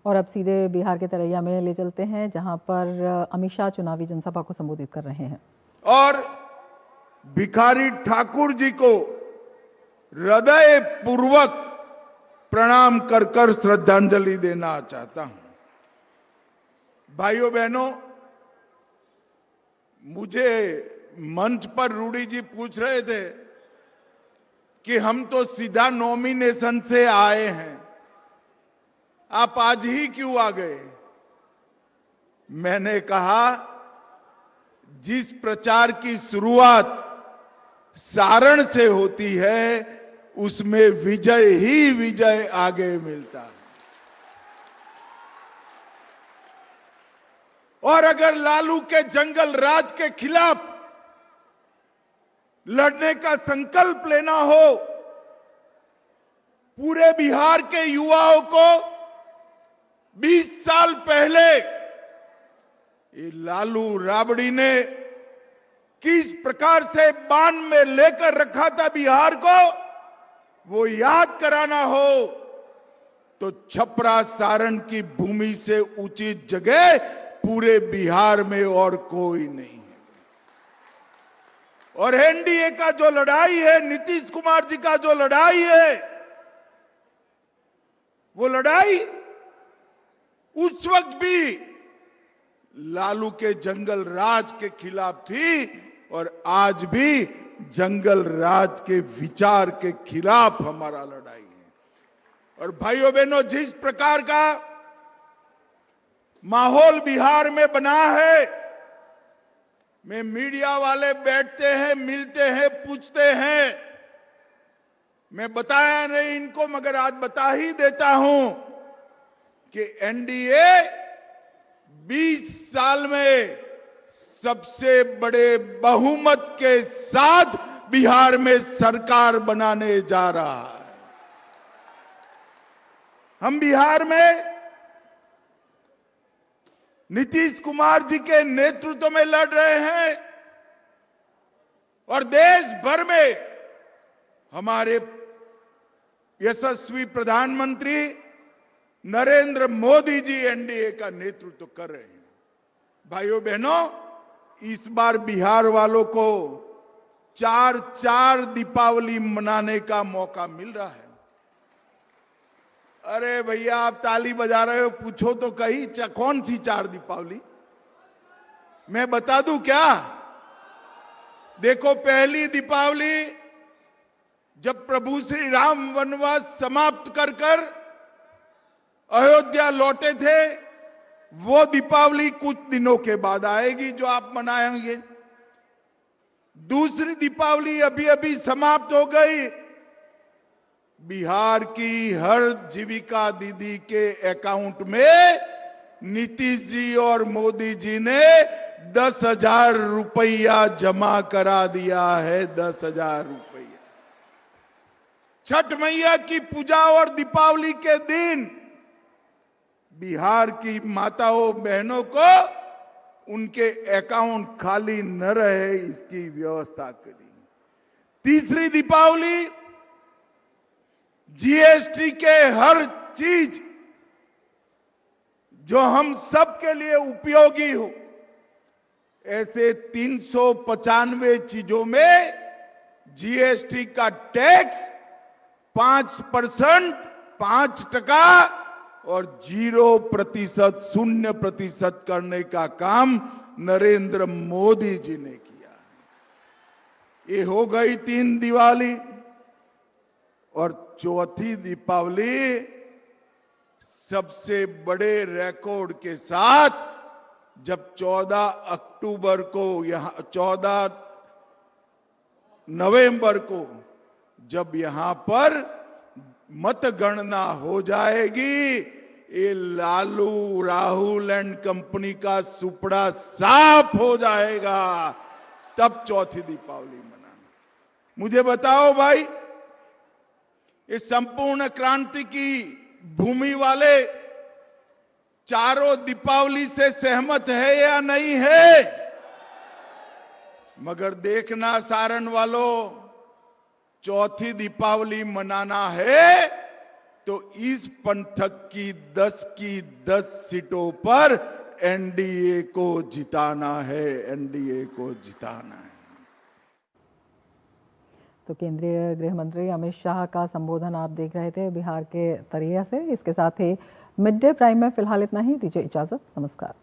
और अब सीधे बिहार के तरैया में ले चलते हैं, जहां पर अमित शाह चुनावी जनसभा को संबोधित कर रहे हैं। और भिखारी ठाकुर जी को हृदय पूर्वक प्रणाम कर कर श्रद्धांजलि देना चाहता हूं। भाइयों बहनों, मुझे मंच पर रूडी जी पूछ रहे थे कि हम तो सीधा नॉमिनेशन से आए हैं, आप आज ही क्यों आ गए? मैंने कहा, जिस प्रचार की शुरुआत सारण से होती है उसमें विजय ही विजय आगे मिलता है। और अगर लालू के जंगल राज के खिलाफ लड़ने का संकल्प लेना हो, पूरे बिहार के युवाओं को 20 साल पहले ये लालू राबड़ी ने किस प्रकार से बांध में लेकर रखा था बिहार को, वो याद कराना हो तो छपरा सारण की भूमि से उचित जगह पूरे बिहार में और कोई नहीं है। और एनडीए का जो लड़ाई है, नीतीश कुमार जी का जो लड़ाई है, वो लड़ाई उस वक्त भी लालू के जंगल राज के खिलाफ थी और आज भी जंगल राज के विचार के खिलाफ हमारा लड़ाई है। और भाइयों बहनों, जिस प्रकार का माहौल बिहार में बना है, में मीडिया वाले बैठते हैं, मिलते हैं, पूछते हैं, मैं बताया नहीं इनको मगर आज बता ही देता हूं कि एनडीए 20 साल में सबसे बड़े बहुमत के साथ बिहार में सरकार बनाने जा रहा है। हम बिहार में नीतीश कुमार जी के नेतृत्व में लड़ रहे हैं और देश भर में हमारे यशस्वी प्रधानमंत्री नरेंद्र मोदी जी एनडीए का नेतृत्व कर रहे हैं। भाइयों बहनों, इस बार बिहार वालों को 4 दीपावली मनाने का मौका मिल रहा है। अरे भैया, आप ताली बजा रहे हो, पूछो तो कहीं कौन सी 4 दीपावली? मैं बता दूं क्या? देखो, पहली दीपावली जब प्रभु श्री राम वनवास समाप्त कर कर अयोध्या लौटे थे, वो दीपावली कुछ दिनों के बाद आएगी जो आप मनाएंगे। दूसरी दीपावली अभी अभी समाप्त हो गई। बिहार की हर जीविका दीदी के अकाउंट में नीतीश जी और मोदी जी ने 10,000 रुपया जमा करा दिया है। 10,000 रुपया। छठ मैया की पूजा और दीपावली के दिन बिहार की माताओं बहनों को उनके अकाउंट खाली न रहे, इसकी व्यवस्था करी। तीसरी दीपावली जीएसटी के हर चीज जो हम सब के लिए उपयोगी हो, ऐसे 395 चीजों में जीएसटी का टैक्स 5%, 5% और 0%, 0% करने का काम नरेंद्र मोदी जी ने किया। ये हो गई 3 दिवाली। और चौथी दीपावली सबसे बड़े रिकॉर्ड के साथ, जब 14 अक्टूबर को, यहां 14 नवंबर को जब यहां पर मतगणना हो जाएगी, ये लालू राहुल एंड कंपनी का सुपड़ा साफ हो जाएगा, तब चौथी दीपावली मनाना। मुझे बताओ भाई, ये संपूर्ण क्रांति की भूमि वाले चारों दीपावली से सहमत है या नहीं है? मगर देखना सारण वालों, चौथी दीपावली मनाना है तो इस पंथक की 10 की 10 सीटों पर एनडीए को जिताना है, एनडीए को जिताना है। तो केंद्रीय गृह मंत्री अमित शाह का संबोधन आप देख रहे थे बिहार के तरिया से। इसके साथ ही मिड डे प्राइम में फिलहाल इतना ही। दीजिए इजाजत, नमस्कार।